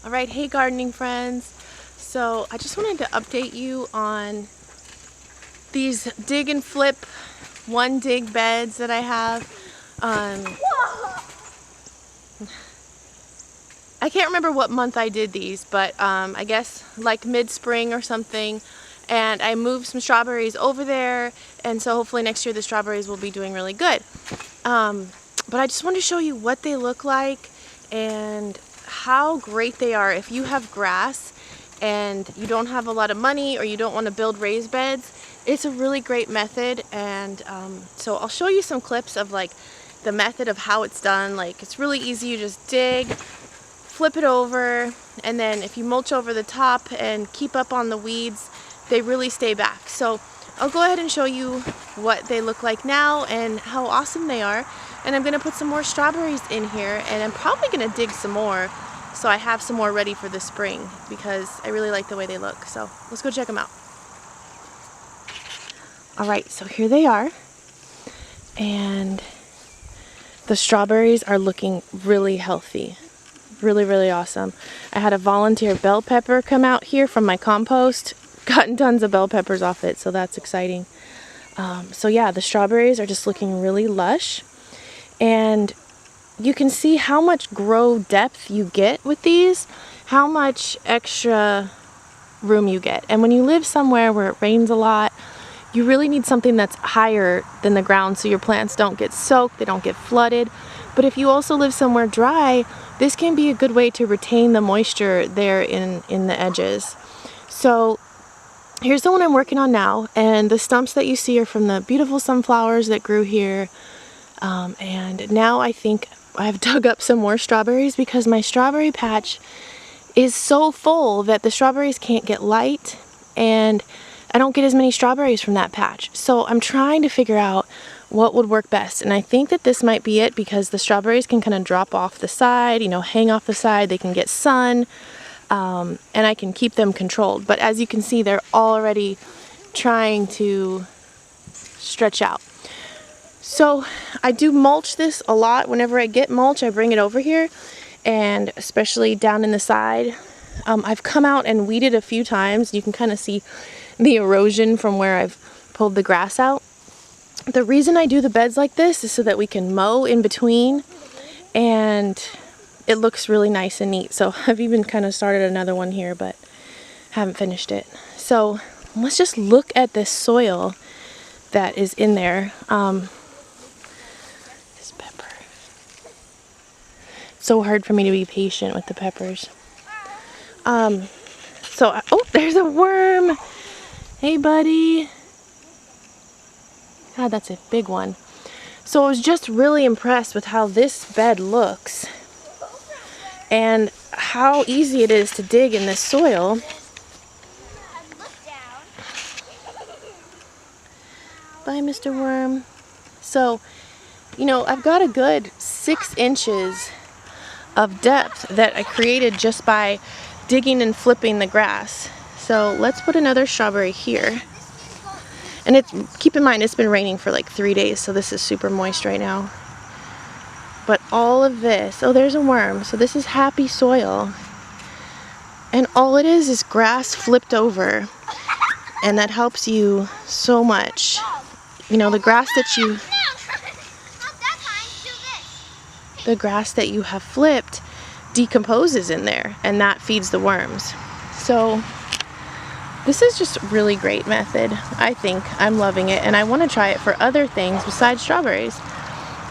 Alright, hey gardening friends. So I just wanted to update you on these dig and flip one dig beds that I have. I can't remember what month I did these, but I guess like mid-spring or something. And I moved some strawberries over there, and so hopefully next year the strawberries will be doing really good. But I just wanted to show you what they look like and how great they are if you have grass and you don't have a lot of money or you don't want to build raised beds. It's a really great method, and so I'll show you some clips of like the method of how it's done. Like, it's really easy. You just dig, flip it over, and then if you mulch over the top and keep up on the weeds, they really stay back. So I'll go ahead and show you what they look like now and how awesome they are. And I'm gonna put some more strawberries in here, and I'm probably gonna dig some more so I have some more ready for the spring because I really like the way they look. So let's go check them out. Alright, so here they are. And the strawberries are looking really healthy. Really awesome. I had a volunteer bell pepper come out here from my compost. Gotten tons of bell peppers off it, so that's exciting. So yeah, the strawberries are just looking really lush. And you can see how much grow depth you get with these, how much extra room you get. And when you live somewhere where it rains a lot, you really need something that's higher than the ground so your plants don't get soaked, they don't get flooded. But if you also live somewhere dry, this can be a good way to retain the moisture there in the edges. So here's the one I'm working on now, and the stumps that you see are from the beautiful sunflowers that grew here. And now I think I've dug up some more strawberries because my strawberry patch is so full that the strawberries can't get light, and I don't get as many strawberries from that patch. So I'm trying to figure out what would work best, and I think that this might be it because the strawberries can kind of drop off the side, hang off the side, they can get sun, and I can keep them controlled. But as you can see, they're already trying to stretch out. So I do mulch this a lot. Whenever I get mulch, I bring it over here, and especially down in the side. I've come out and weeded a few times. You can kind of see the erosion from where I've pulled the grass out. The reason I do the beds like this is so that we can mow in between, and it looks really nice and neat. So I've even kind of started another one here, but haven't finished it. So let's just look at this soil that is in there. This pepper. It's so hard for me to be patient with the peppers. Oh, there's a worm. Hey, buddy. God, that's a big one. So I was just really impressed with how this bed looks and how easy it is to dig in this soil. Bye, Mr. Worm. So, I've got a good 6 inches of depth that I created just by digging and flipping the grass. So let's put another strawberry here. And keep in mind, it's been raining for like 3 days, so this is super moist right now. But all of this, oh, there's a worm. So this is happy soil. And all it is grass flipped over. And that helps you so much. The grass that you have flipped decomposes in there, and that feeds the worms. So this is just a really great method. I think I'm loving it, and I want to try it for other things besides strawberries.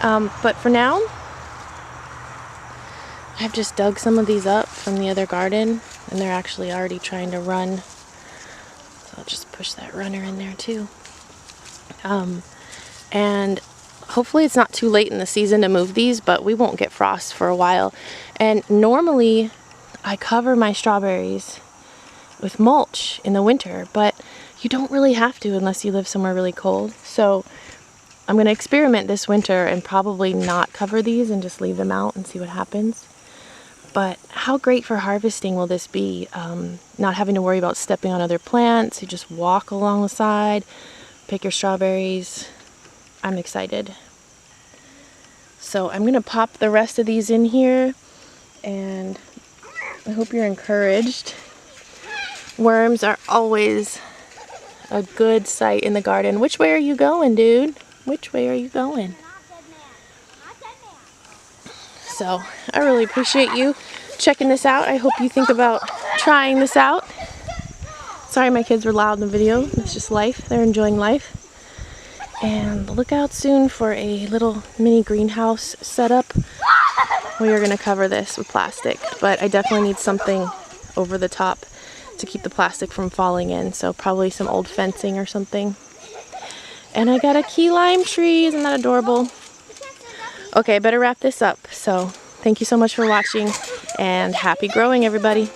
But for now, I've just dug some of these up from the other garden, and they're actually already trying to run. So I'll just push that runner in there too. And hopefully it's not too late in the season to move these, but we won't get frost for a while. And normally I cover my strawberries with mulch in the winter, but you don't really have to unless you live somewhere really cold. So I'm going to experiment this winter and probably not cover these and just leave them out and see what happens. But how great for harvesting will this be? Not having to worry about stepping on other plants. You just walk along the side, pick your strawberries. I'm excited. So I'm going to pop the rest of these in here, and I hope you're encouraged. Worms are always a good sight in the garden. Which way are you going, dude? Which way are you going? So, I really appreciate you checking this out. I hope you think about trying this out. Sorry my kids were loud in the video. It's just life. They're enjoying life. And look out soon for a little mini greenhouse setup. We are going to cover this with plastic, but I definitely need something over the top to keep the plastic from falling in. So probably some old fencing or something. And I got a key lime tree. Isn't that adorable? Okay, I better wrap this up. So thank you so much for watching, and happy growing, everybody.